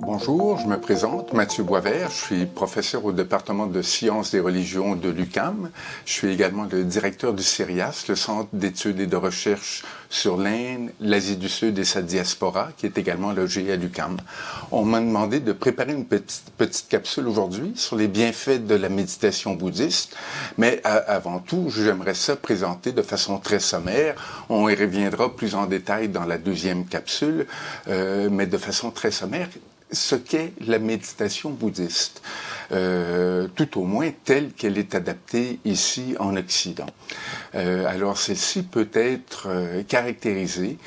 Bonjour, je me présente, Mathieu Boisvert, je suis professeur au département de sciences des religions de l'UQAM. Je suis également le directeur du CIRIAS, le Centre d'études et de recherche sur l'Inde, l'Asie du Sud et sa diaspora, qui est également logé à l'UQAM. On m'a demandé de préparer une petite capsule aujourd'hui sur les bienfaits de la méditation bouddhiste, mais avant tout, j'aimerais ça présenter de façon très sommaire. On y reviendra plus en détail dans la deuxième capsule, mais de façon très sommaire, ce qu'est la méditation bouddhiste, tout au moins telle qu'elle est adaptée ici en Occident. Alors celle-ci peut être caractérisée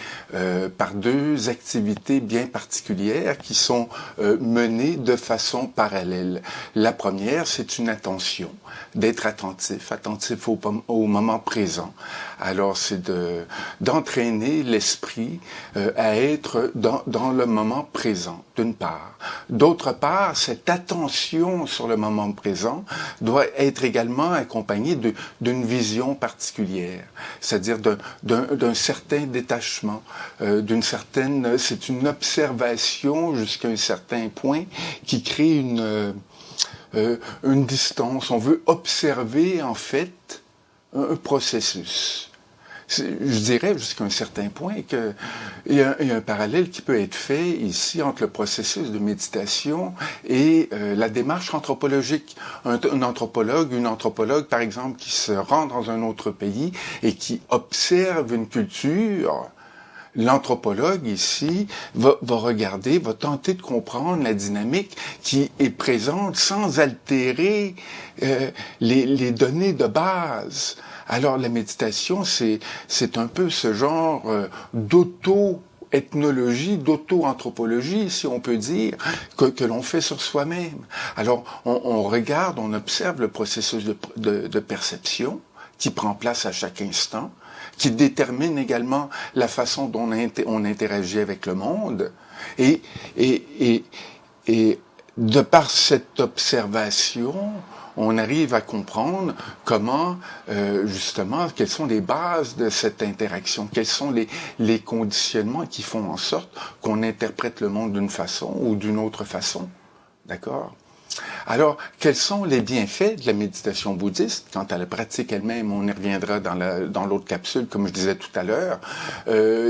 par deux activités bien particulières qui sont menées de façon parallèle. La première, c'est une attention, d'être attentif au moment présent. Alors c'est d'entraîner l'esprit à être dans le moment présent, d'une part. D'autre part, cette attention sur le moment présent doit être également accompagnée d'une vision particulière, c'est-à-dire d'un certain détachement, c'est une observation jusqu'à un certain point qui crée une distance. On veut observer en fait un processus. Je dirais jusqu'à un certain point qu'il y a un parallèle qui peut être fait ici entre le processus de méditation et la démarche anthropologique. Un anthropologue, une anthropologue par exemple, qui se rend dans un autre pays et qui observe une culture, l'anthropologue ici va regarder, va tenter de comprendre la dynamique qui est présente sans altérer les données de base. Alors la méditation, c'est un peu ce genre d'auto-ethnologie, d'auto-anthropologie, si on peut dire, que l'on fait sur soi-même. Alors on regarde, on observe le processus de perception qui prend place à chaque instant, qui détermine également la façon dont on interagit avec le monde, et de par cette observation, on arrive à comprendre comment, justement, quelles sont les bases de cette interaction, quels sont les conditionnements qui font en sorte qu'on interprète le monde d'une façon ou d'une autre façon. D'accord ? Alors, quels sont les bienfaits de la méditation bouddhiste? Quant à la pratique elle-même, on y reviendra dans l'autre capsule, comme je disais tout à l'heure.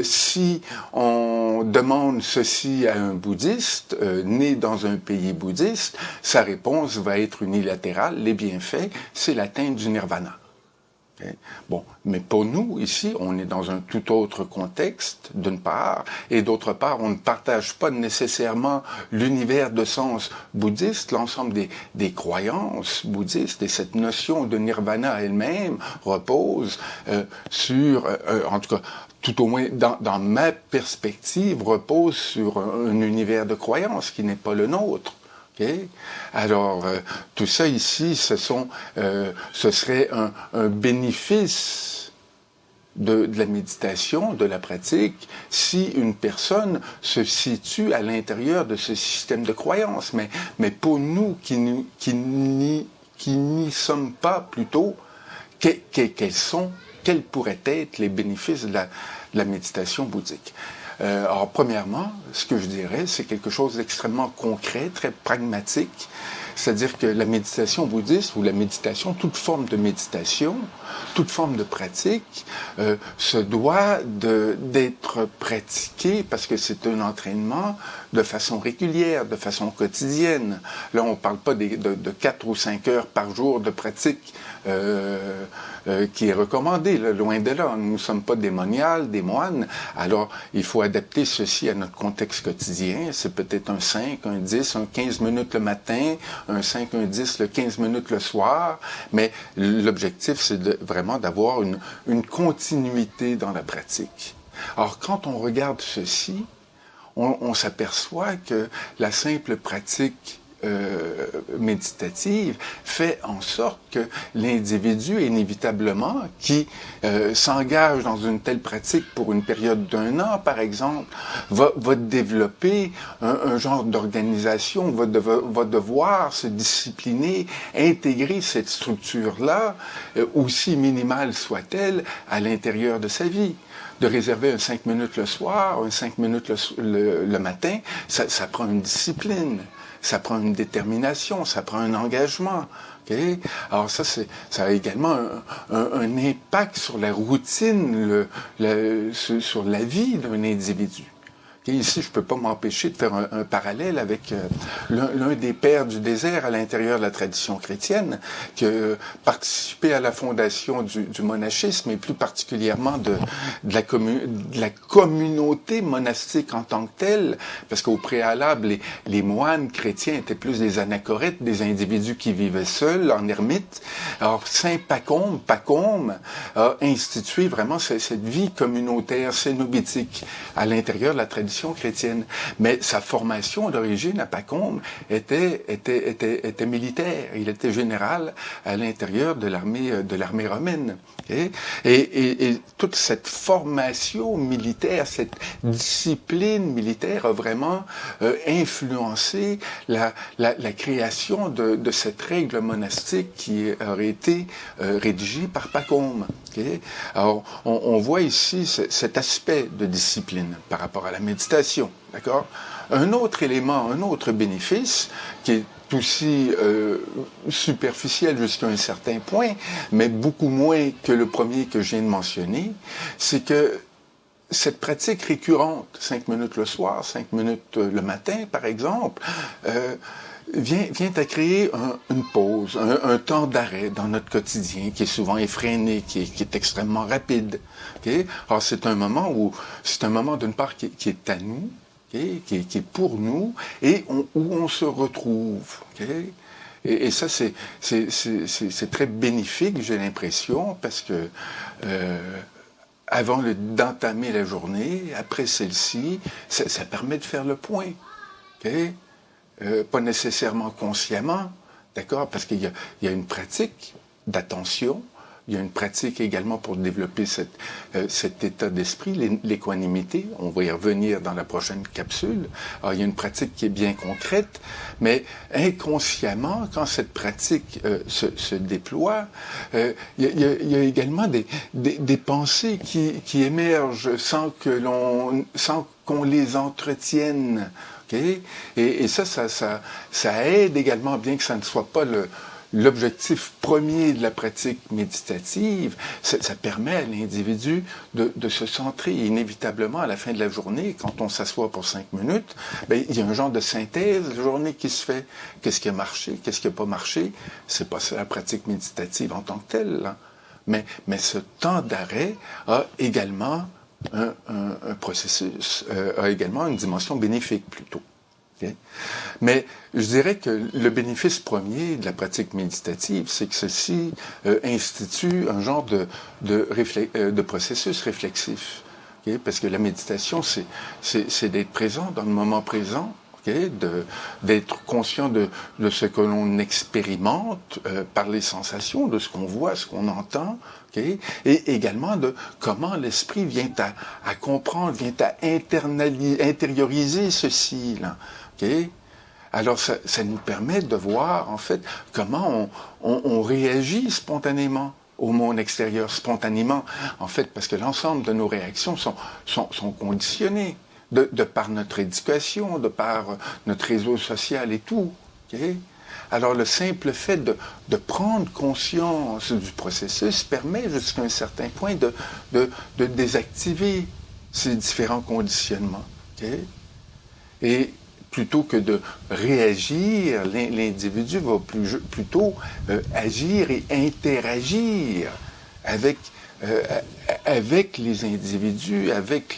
Si on demande ceci à un bouddhiste, né dans un pays bouddhiste, sa réponse va être unilatérale. Les bienfaits, c'est l'atteinte du nirvana. Okay. Bon, mais pour nous, ici, on est dans un tout autre contexte, d'une part, et d'autre part, on ne partage pas nécessairement l'univers de sens bouddhiste, l'ensemble des croyances bouddhistes, et cette notion de nirvana elle-même repose sur, en tout cas, tout au moins dans ma perspective, repose sur un univers de croyances qui n'est pas le nôtre. Okay. Alors, tout ça ici, ce serait un bénéfice de la méditation, de la pratique, si une personne se situe à l'intérieur de ce système de croyances. Mais pour nous qui n'y sommes pas plutôt, quels pourraient être les bénéfices de la méditation bouddhique? Alors, premièrement, ce que je dirais, c'est quelque chose d'extrêmement concret, très pragmatique. C'est-à-dire que la méditation bouddhiste, ou la méditation, toute forme de méditation, toute forme de pratique, se doit d'être pratiquée parce que c'est un entraînement de façon régulière, de façon quotidienne. Là, on ne parle pas de 4 ou 5 heures par jour de pratique qui est recommandée, là, loin de là. Nous ne sommes pas des moniales, des moines. Alors, il faut adapter ceci à notre contexte quotidien. C'est peut-être un 5, un 10, un 15 minutes le matin, un 5, un 10, le 15 minutes le soir. Mais l'objectif, c'est vraiment d'avoir une continuité dans la pratique. Alors, quand on regarde ceci, on s'aperçoit que la simple pratique méditative fait en sorte que l'individu, inévitablement, qui s'engage dans une telle pratique pour une période d'1 an, par exemple, va développer un genre d'organisation, va devoir se discipliner, intégrer cette structure-là, aussi minimale soit-elle, à l'intérieur de sa vie. De réserver un 5 minutes le soir, un 5 minutes le matin, ça prend une discipline, ça prend une détermination, ça prend un engagement. Okay? Alors ça a également un impact sur la routine, sur la vie d'un individu. Et ici, je ne peux pas m'empêcher de faire un parallèle avec l'un des pères du désert à l'intérieur de la tradition chrétienne, qui a participé à la fondation du monachisme et plus particulièrement de la communauté monastique en tant que telle, parce qu'au préalable, les moines chrétiens étaient plus des anachorètes, des individus qui vivaient seuls, en ermite. Alors, Saint Pacôme a institué vraiment cette vie communautaire, cénobitique, à l'intérieur de la tradition chrétienne. Mais sa formation d'origine à Pacôme était militaire. Il était général à l'intérieur de l'armée romaine. Okay? Et toute cette formation militaire, cette discipline militaire a vraiment influencé la création de cette règle monastique qui aurait été rédigée par Pacôme. Okay? Alors, on voit ici cet aspect de discipline par rapport à la méditation. D'accord? Un autre élément, un autre bénéfice qui est aussi superficiel jusqu'à un certain point, mais beaucoup moins que le premier que je viens de mentionner, c'est que cette pratique récurrente, 5 minutes le soir, 5 minutes le matin, par exemple, vient à créer une pause, un temps d'arrêt dans notre quotidien qui est souvent effréné, qui est extrêmement rapide. Okay? Alors c'est un moment d'une part qui est à nous, okay? qui est pour nous et où on se retrouve. Okay? Et ça c'est très bénéfique, j'ai l'impression, parce que avant d'entamer la journée, après celle-ci, ça permet de faire le point. Okay? Pas nécessairement consciemment, d'accord, parce qu'il y a une pratique d'attention, il y a une pratique également pour développer cet état d'esprit, l'équanimité, on va y revenir dans la prochaine capsule. Alors, il y a une pratique qui est bien concrète, mais inconsciemment, quand cette pratique se déploie, il y a également des pensées qui émergent sans qu'on les entretienne. Okay? Et ça aide également, bien que ça ne soit pas l'objectif premier de la pratique méditative, ça permet à l'individu de se centrer inévitablement à la fin de la journée, quand on s'assoit pour 5 minutes, ben, il y a un genre de synthèse de la journée qui se fait. Qu'est-ce qui a marché? Qu'est-ce qui n'a pas marché? C'est pas ça la pratique méditative en tant que telle. Hein. Mais ce temps d'arrêt a également un processus, a également une dimension bénéfique plutôt. Okay? Mais je dirais que le bénéfice premier de la pratique méditative, c'est que ceci institue un genre de processus réflexif. Okay? Parce que la méditation, c'est d'être présent dans le moment présent, okay? D'être conscient de ce que l'on expérimente par les sensations, de ce qu'on voit, ce qu'on entend, okay? Et également de comment l'esprit vient à comprendre, vient à intérioriser ceci, là. Okay? Alors, ça nous permet de voir, en fait, comment on réagit spontanément au monde extérieur, spontanément, en fait, parce que l'ensemble de nos réactions sont conditionnées de par notre éducation, de par notre réseau social et tout. Okay? Alors, le simple fait de prendre conscience du processus permet, jusqu'à un certain point, de désactiver ces différents conditionnements. Okay? Et plutôt que de réagir, l'individu va plutôt agir et interagir avec les individus, avec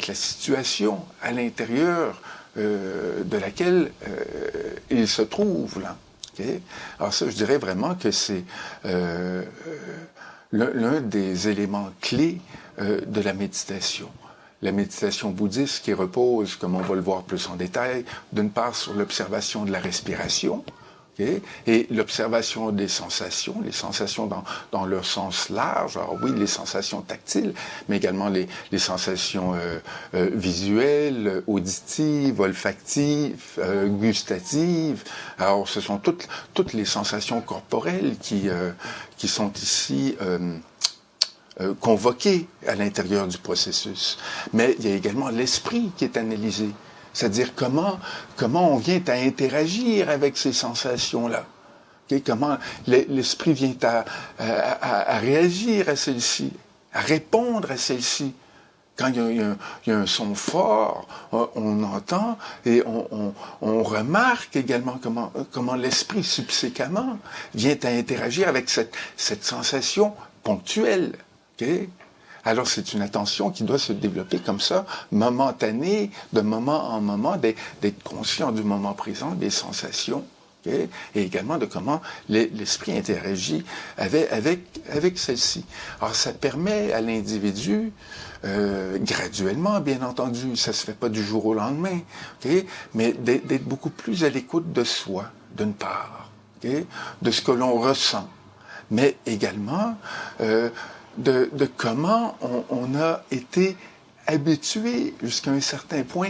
la situation à l'intérieur de laquelle il se trouve là. Okay? Alors ça, je dirais vraiment que c'est l'un des éléments clés de la méditation. la méditation bouddhiste qui repose, comme on va le voir plus en détail, d'une part sur l'observation de la respiration, okay, et l'observation des sensations, les sensations dans leur sens large. Alors oui, les sensations tactiles, mais également les sensations visuelles, auditives, olfactives, gustatives. Alors ce sont toutes les sensations corporelles qui sont ici convoquées à l'intérieur du processus. Mais il y a également l'esprit qui est analysé. C'est-à-dire comment on vient à interagir avec ces sensations-là. Okay? Comment l'esprit vient à réagir à celles-ci, à répondre à celles-ci. Quand il y a un son fort, on entend et on remarque également comment l'esprit subséquemment vient à interagir avec cette sensation ponctuelle. Okay? Alors, c'est une attention qui doit se développer comme ça, momentanée, de moment en moment, d'être conscient du moment présent, des sensations, okay? Et également de comment l'esprit interagit avec celle-ci. Alors, ça permet à l'individu, graduellement, bien entendu, ça se fait pas du jour au lendemain, okay? Mais d'être beaucoup plus à l'écoute de soi, d'une part, okay? De ce que l'on ressent, mais également de comment on a été habitué jusqu'à un certain point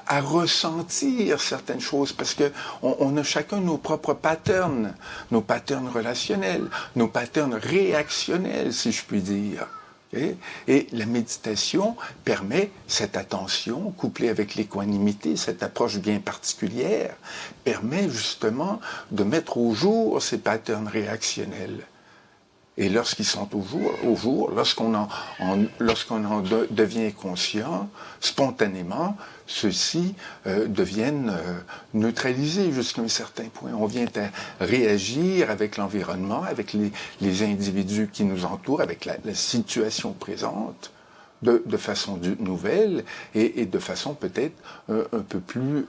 à ressentir certaines choses, parce que on a chacun nos propres patterns relationnels, nos patterns réactionnels, si je puis dire. Okay? Et la méditation permet cette attention, couplée avec l'équanimité, cette approche bien particulière, permet justement de mettre au jour ces patterns réactionnels. Et lorsqu'ils sont au jour, lorsqu'on en devient conscient, spontanément, ceux-ci deviennent neutralisés jusqu'à un certain point. On vient à réagir avec l'environnement, avec les individus qui nous entourent, avec la situation présente, de façon nouvelle et de façon peut-être un peu plus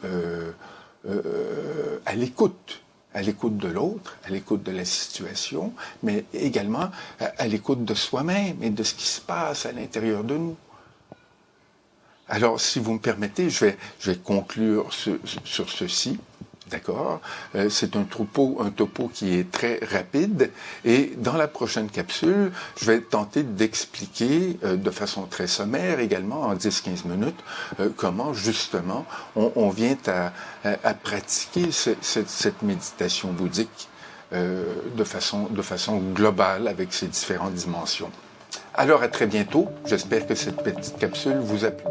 à l'écoute de l'autre, à l'écoute de la situation, mais également à l'écoute de soi-même et de ce qui se passe à l'intérieur de nous. Alors, si vous me permettez, je vais conclure sur ceci. D'accord? C'est un topo qui est très rapide, et dans la prochaine capsule, je vais tenter d'expliquer de façon très sommaire, également en 10-15 minutes, comment justement on vient à pratiquer cette méditation bouddhique de façon globale avec ses différentes dimensions. Alors à très bientôt, j'espère que cette petite capsule vous a plu.